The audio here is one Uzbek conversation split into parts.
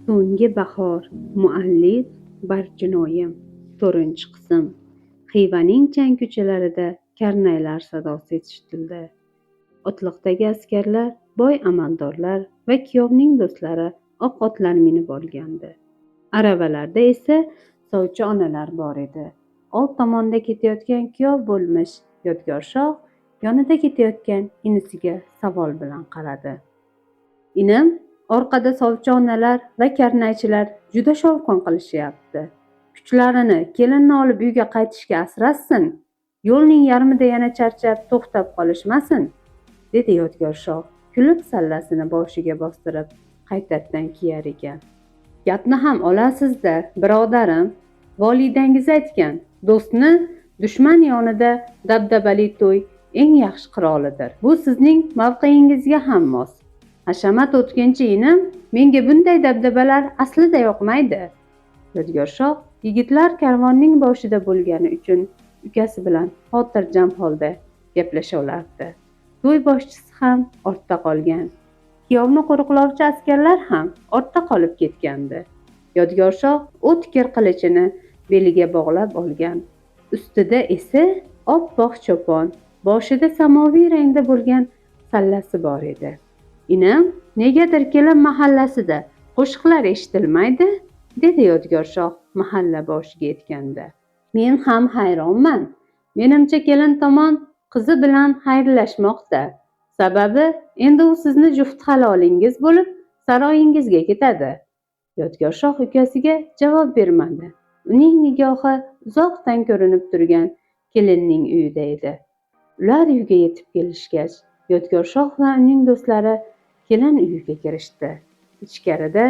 So'nggi bahor. Muallif Barchinoyim. 4-qism. Xivaning chang ko'chalarida karnaylar sadosi eshitildi. Otliqdagi askarlar, boy amaldorlar va kuyovning do'stlari oq otlar minib olgandi. Aravalarda esa sovchi onalar bor edi. Old tomonda ketayotgan kuyov bo'lmish Yodgor shoh yonida ketayotgan inisiga savol bilan qaradi. Inim, orqada sovchi onalar va karnaychilar juda shovqin qilishyapti. Kuchlarini, kelinni olib uyga qaytishga asrasin. Yo'lning yarmida yana charchab, to'xtab qolishmasin, dedi Yodgor shoh, kulib sallasini boshiga bostirib, qaytadan kiyar ekan. Gapni ham olasizda, birodarim. Volidangiz aytgan, do'stni dushman yonida dabdabali to'y eng yaxshi qirolidir. Bu sizning mavqeingizga ham mos. Hashamat o'tkinchi inim, menga bunday dabdabalar aslida yoqmaydi. Yodgor shoh yigitlar karvonning boshida bo'lgani uchun ukasi bilan xotirjam holda gaplasha olardi. To'y boshchisi ham ortda qolgan. Kuyovni qo'riqlovchi askarlar ham ortda qolib ketgandi. Yodgor shoh o'tkir qilichini beliga bog'lab olgan. Ustida esa oppoq cho'pon, boshida samoviy rangda bo'lgan sallasi bor edi. Inim, negadir kelin mahallasida qo'shiqlar eshitilmaydi, dedi Yodgor shoh mahalla boshiga yetganda. Men ham hayronman. Menimcha kelin tomon qizi bilan xayrlashmoqda. Sababi endi u sizni juft halolingiz bo'lib saroyingizga ketadi. Yodgor shoh ukasiga javob bermadi. Uning nigohi uzoqdan ko'rinib turgan kelinning uyida edi. Ular uyga yetib kelishgach, Yodgor shoh va uning do'stlari kelin uyiga kirishdi. Ichkarida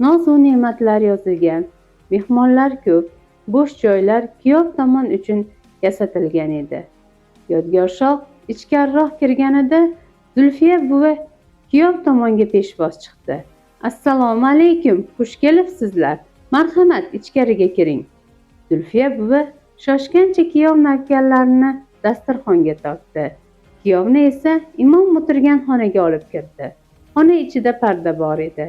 noz-u ne'matlar yozilgan, mehmonlar ko'p, bo'sh joylar kuyov tomon uchun yasatilgan edi. Yodgor shoh ichkariroq kirganida Zulfiya buvi kuyov tomonga peshvoz chiqdi. Assalomu alaykum, xush kelibsizlar. Marhamat, ichkariga kiring. Zulfiya buvi shoshgancha kuyov navkarlarini dasturxonga tortdi. Kuyovni esa imom o'tirgan xonaga olib kirdi. Xona ichida parda bor edi.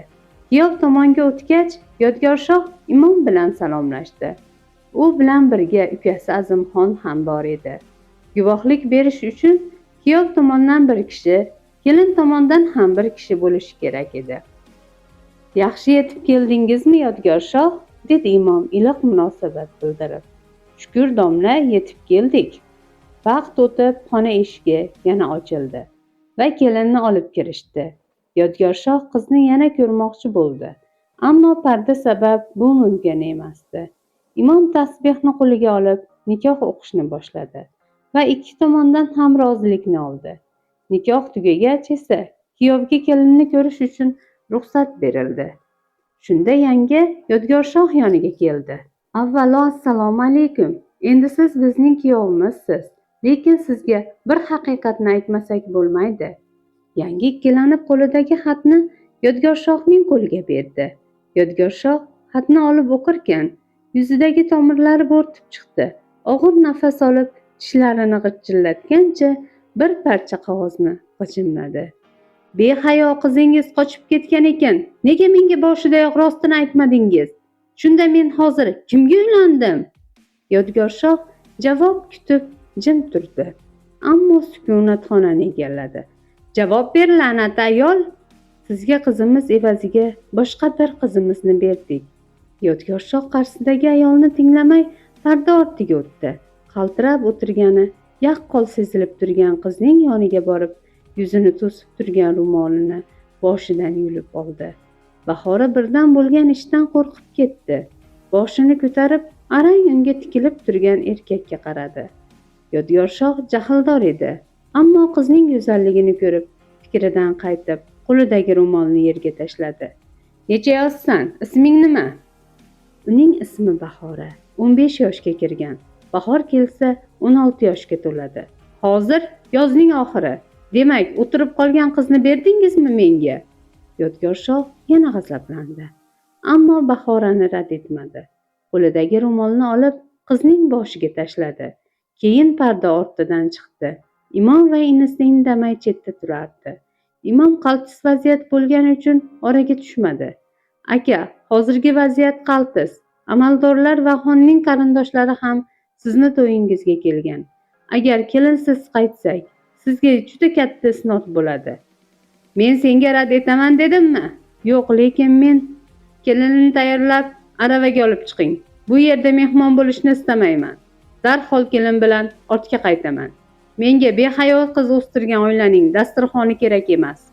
Kuyov tomonga o'tgach, Yodgor shoh imom bilan salomlashdi. U bilan birga ukasi Azimxon ham bor edi. Guvohlik berish uchun kuyov tomondan bir kishi, kelin tomondan ham bir kishi bo'lishi kerak edi. Yaxshi yetib keldingizmi, Yodgor shoh? Dedi imom iliq munosabat bildirib. Shukr domla, yetib keldik. Vaqt o'tib xona eshigi yana ochildi va kelinni olib kirishdi. Yodgor shoh qizni yana ko'rmoqchi bo'ldi, ammo parda sabab bu mumkin emasdi. Imom tasbehni qo'liga olib nikoh o'qishni boshladi va ikki tomondan ham rozilikni oldi. Nikoh tugagach esa kuyovga kelinni ko'rish uchun ruxsat berildi. Shunda yanga Yodgor shoh yoniga keldi. Avvalo assalomu alaykum. Endi siz bizning kuyovimizsiz, lekin sizga bir haqiqatni aytmasak bo'lmaydi. Yangi ikkilanib qo'lidagi xatni Yodgor shohning qo'liga berdi. Yodgor shoh xatni olib o'qirkan, yuzidagi tomirlari bo'rtib chiqdi. Og'ir nafas olib, tishlarini g'ijillatgancha bir parcha qog'ozni g'ijimladi. Behayo qizingiz qochib ketgan ekan. Nega menga boshidayoq rostini aytmadingiz? Shunda men hozir kimga uylandim? Yodgor shoh javob kutib jim turdi. Ammo sukunat xonani egalladi. Javob ber, la'nat ayol. Sizga qizimiz evaziga boshqa bir qizimizni berdik. Yodgor shoh qarshisidagi ayolni tinglamay parda ortiga o'tdi. Qaltirab o'tirgani yaqqol sezilib turgan qizning yoniga borib, yuzini to'sib turgan ro'molini boshidan yulib oldi. Bahora birdan bo'lgan ishdan qo'rqib ketdi. Boshini ko'tarib, arang unga tikilib turgan erkakka qaradi. Yodgor shoh jahldor edi, ammo qizning go'zalligini ko'rib, fikridan qaytib, qo'lidagi ro'molni yerga tashladi. Necha yoshsan? Isming nima? Uning ismi Bahora. 15 yoshga kirgan. Bahor kelsa 16 yoshga to'ladi. Hozir yozning oxiri. Demak, o'tirib qolgan qizni berdingizmi menga? Yodgor shoh yana g'azablandi. Ammo Bahorani rad etmadi. Qo'lidagi ro'molni olib qizning boshiga tashladi. Keyin parda ortidan chiqdi. Imom va inisi indamay chetda turardi. Imom qaltis vaziyat bo'lgani uchun oraga tushmadi. Aka, hozirgi vaziyat qaltis. Amaldorlar va xonning qarindoshlari ham sizni to'yingizga kelgan. Agar kelinsiz qaytsak, sizga juda katta isnod bo'ladi. Men senga rad etaman dedimmi? Yo'q, lekin men kelinni tayyorlab aravaga olib chiqing. Bu yerda mehmon bo'lishni istamayman. Darhol kelin bilan ortga qaytaman. Menga behayo qiz o'stirgan oilaning dasturxoni kerak emas.